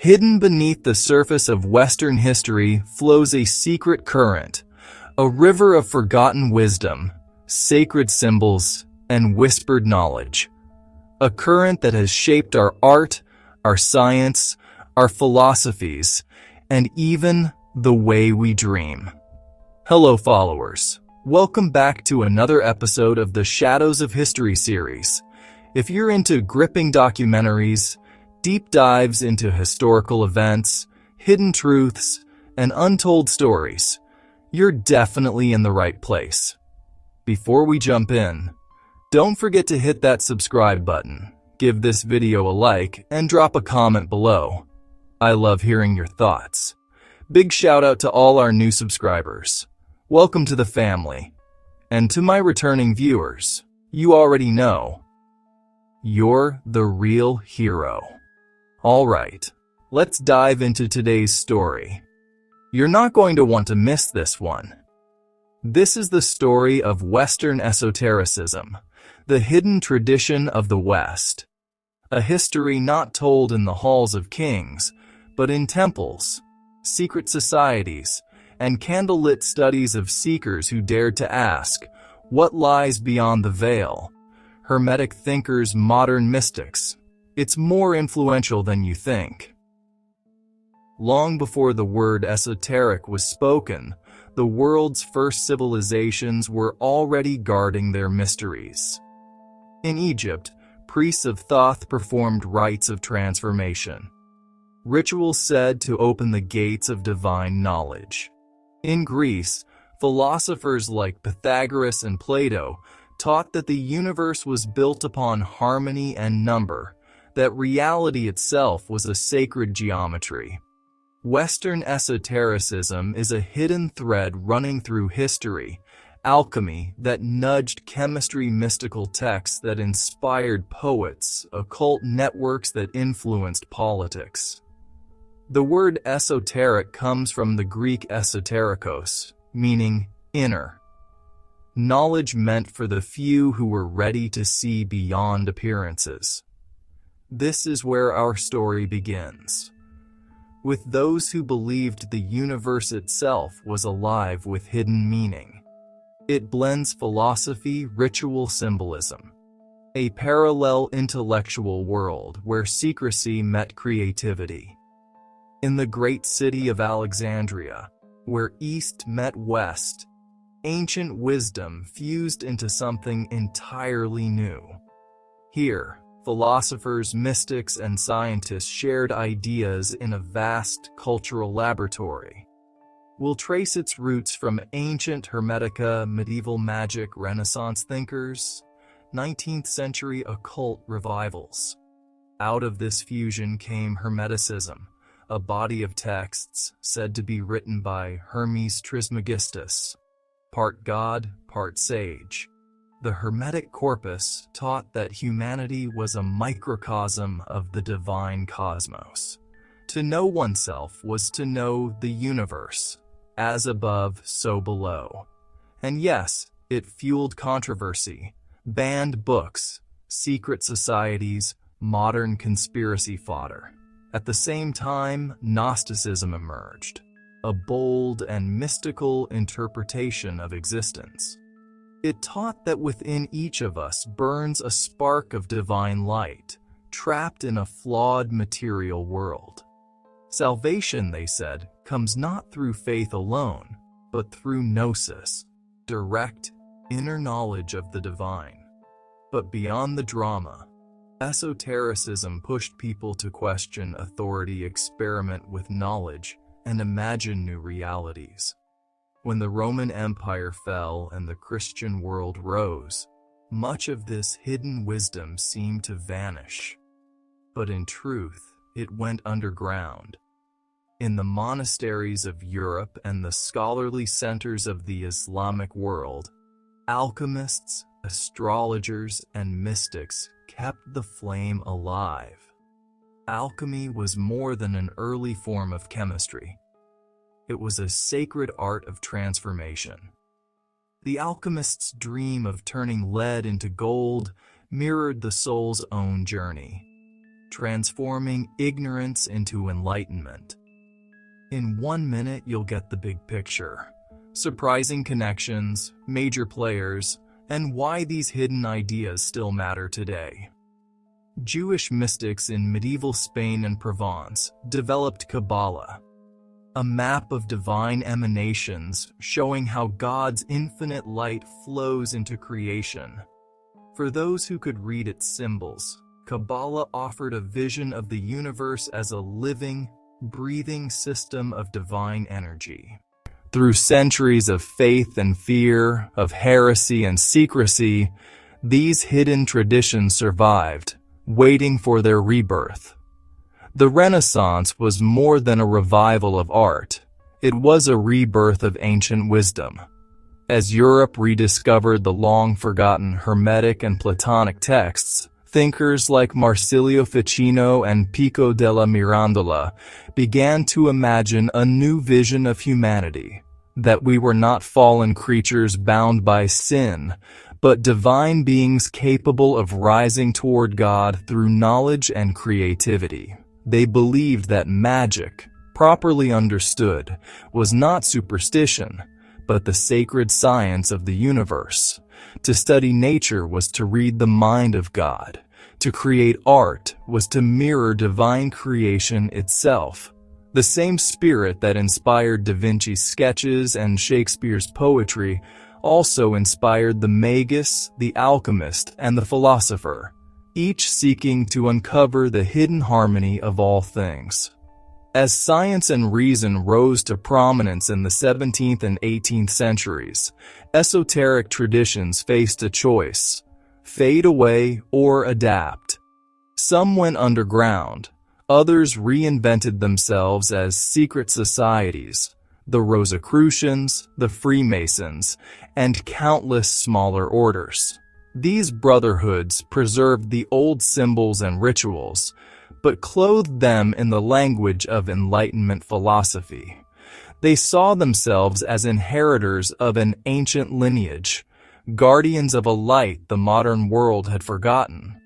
Hidden beneath the surface of Western history flows a secret current, a river of forgotten wisdom, sacred symbols, and whispered knowledge. A current that has shaped our art, our science, our philosophies, and even the way we dream. Hello, followers. Welcome back to another episode of the Shadows of History series. If you're into gripping documentaries, deep dives into historical events, hidden truths, and untold stories, you're definitely in the right place. Before we jump in, don't forget to hit that subscribe button, give this video a like, and drop a comment below. I love hearing your thoughts. Big shout out to all our new subscribers. Welcome to the family. And to my returning viewers, you already know, you're the real hero. Alright, let's dive into today's story. You're not going to want to miss this one. This is the story of Western Esotericism, the hidden tradition of the West. A history not told in the halls of kings, but in temples, secret societies, and candlelit studies of seekers who dared to ask, what lies beyond the veil? Hermetic thinkers, modern mystics. It's more influential than you think. Long before the word esoteric was spoken, the world's first civilizations were already guarding their mysteries. In Egypt, priests of Thoth performed rites of transformation, rituals said to open the gates of divine knowledge. In Greece, philosophers like Pythagoras and Plato taught that the universe was built upon harmony and number, that reality itself was a sacred geometry. Western esotericism is a hidden thread running through history, alchemy that nudged chemistry, mystical texts that inspired poets, occult networks that influenced politics. The word esoteric comes from the Greek esoterikos, meaning inner. Knowledge meant for the few who were ready to see beyond appearances. This is where our story begins, with those who believed the universe itself was alive with hidden meaning. It blends philosophy, ritual symbolism, a parallel intellectual world where secrecy met creativity. In the great city of Alexandria, where East met West, ancient wisdom fused into something entirely new. Here, philosophers, mystics, and scientists shared ideas in a vast cultural laboratory. We'll trace its roots from ancient Hermetica, medieval magic, Renaissance thinkers, 19th century occult revivals. Out of this fusion came Hermeticism, a body of texts said to be written by Hermes Trismegistus, part god, part sage. The Hermetic corpus taught that humanity was a microcosm of the divine cosmos. To know oneself was to know the universe, as above, so below. And yes, it fueled controversy, banned books, secret societies, modern conspiracy fodder. At the same time, Gnosticism emerged, a bold and mystical interpretation of existence. It taught that within each of us burns a spark of divine light, trapped in a flawed material world. Salvation, they said, comes not through faith alone, but through gnosis, direct, inner knowledge of the divine. But beyond the drama, esotericism pushed people to question authority, experiment with knowledge, and imagine new realities. When the Roman Empire fell and the Christian world rose, much of this hidden wisdom seemed to vanish. But in truth, it went underground. In the monasteries of Europe and the scholarly centers of the Islamic world, alchemists, astrologers, and mystics kept the flame alive. Alchemy was more than an early form of chemistry. It was a sacred art of transformation. The alchemist's dream of turning lead into gold mirrored the soul's own journey. transforming ignorance into enlightenment. In 1 minute, you'll get the big picture, surprising connections, major players, and why these hidden ideas still matter today. Jewish mystics in medieval Spain and Provence developed Kabbalah, a map of divine emanations showing how God's infinite light flows into creation. For those who could read its symbols, Kabbalah offered a vision of the universe as a living, breathing system of divine energy. Through centuries of faith and fear, of heresy and secrecy, these hidden traditions survived, waiting for their rebirth. The Renaissance was more than a revival of art. It was a rebirth of ancient wisdom. As Europe rediscovered the long-forgotten Hermetic and Platonic texts, thinkers like Marsilio Ficino and Pico della Mirandola began to imagine a new vision of humanity, that we were not fallen creatures bound by sin, but divine beings capable of rising toward God through knowledge and creativity. They believed that magic, properly understood, was not superstition, but the sacred science of the universe. To study nature was to read the mind of God. To create art was to mirror divine creation itself. The same spirit that inspired Da Vinci's sketches and Shakespeare's poetry also inspired the magus, the alchemist, and the philosopher, each seeking to uncover the hidden harmony of all things. As science and reason rose to prominence in the 17th and 18th centuries, esoteric traditions faced a choice: fade away or adapt. Some went underground, others reinvented themselves as secret societies, the Rosicrucians, the Freemasons, and countless smaller orders. These brotherhoods preserved the old symbols and rituals, but clothed them in the language of Enlightenment philosophy. They saw themselves as inheritors of an ancient lineage, guardians of a light the modern world had forgotten.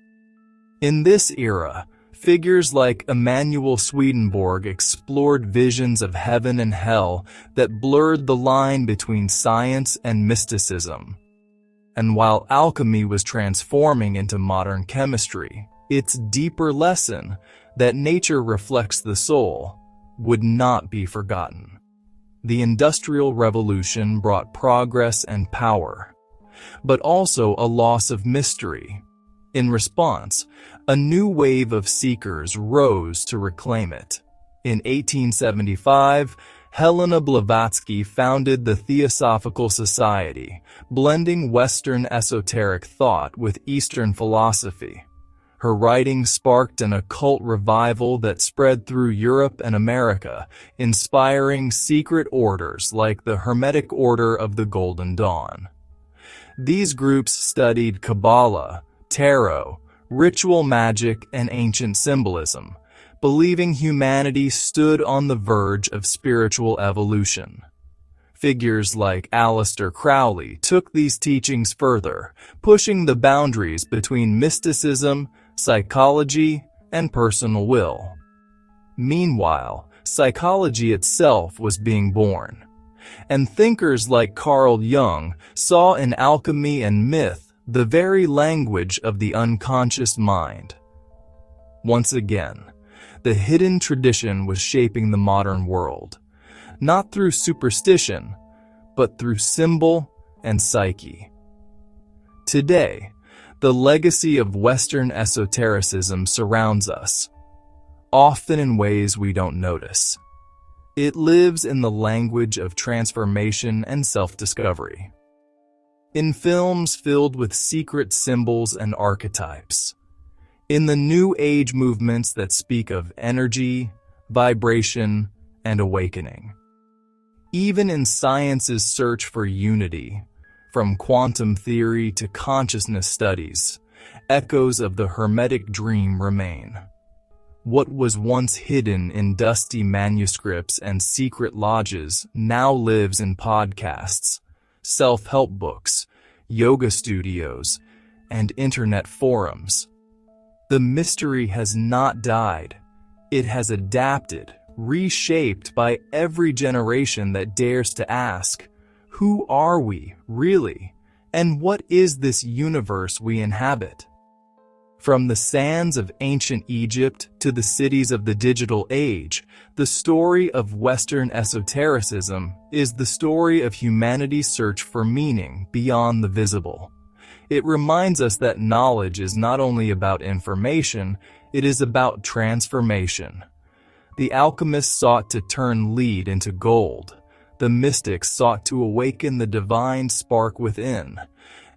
In this era, figures like Emanuel Swedenborg explored visions of heaven and hell that blurred the line between science and mysticism. And while alchemy was transforming into modern chemistry, its deeper lesson, that nature reflects the soul, would not be forgotten. The Industrial Revolution brought progress and power, but also a loss of mystery. In response, a new wave of seekers rose to reclaim it. In 1875, Helena Blavatsky founded the Theosophical Society, blending Western esoteric thought with Eastern philosophy. Her writings sparked an occult revival that spread through Europe and America, inspiring secret orders like the Hermetic Order of the Golden Dawn. These groups studied Kabbalah, tarot, ritual magic, and ancient symbolism, believing humanity stood on the verge of spiritual evolution. Figures like Aleister Crowley took these teachings further, pushing the boundaries between mysticism, psychology, and personal will. Meanwhile, psychology itself was being born, and thinkers like Carl Jung saw in alchemy and myth the very language of the unconscious mind. Once again, the hidden tradition was shaping the modern world, not through superstition, but through symbol and psyche. Today, the legacy of Western esotericism surrounds us, often in ways we don't notice. It lives in the language of transformation and self-discovery. In films filled with secret symbols and archetypes. In the New Age movements that speak of energy, vibration, and awakening. Even in science's search for unity, from quantum theory to consciousness studies, echoes of the Hermetic dream remain. What was once hidden in dusty manuscripts and secret lodges now lives in podcasts, self-help books, yoga studios, and internet forums. The mystery has not died. It has adapted, reshaped by every generation that dares to ask, who are we, really? And what is this universe we inhabit? From the sands of ancient Egypt to the cities of the digital age, the story of Western esotericism is the story of humanity's search for meaning beyond the visible. It reminds us that knowledge is not only about information, it is about transformation. The alchemists sought to turn lead into gold. The mystics sought to awaken the divine spark within.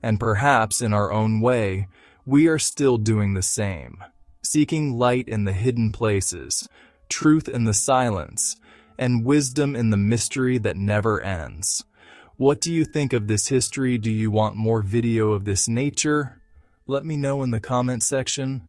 And perhaps in our own way, we are still doing the same, seeking light in the hidden places, truth in the silence, and wisdom in the mystery that never ends. What do you think of this history? Do you want more video of this nature? Let me know in the comment section.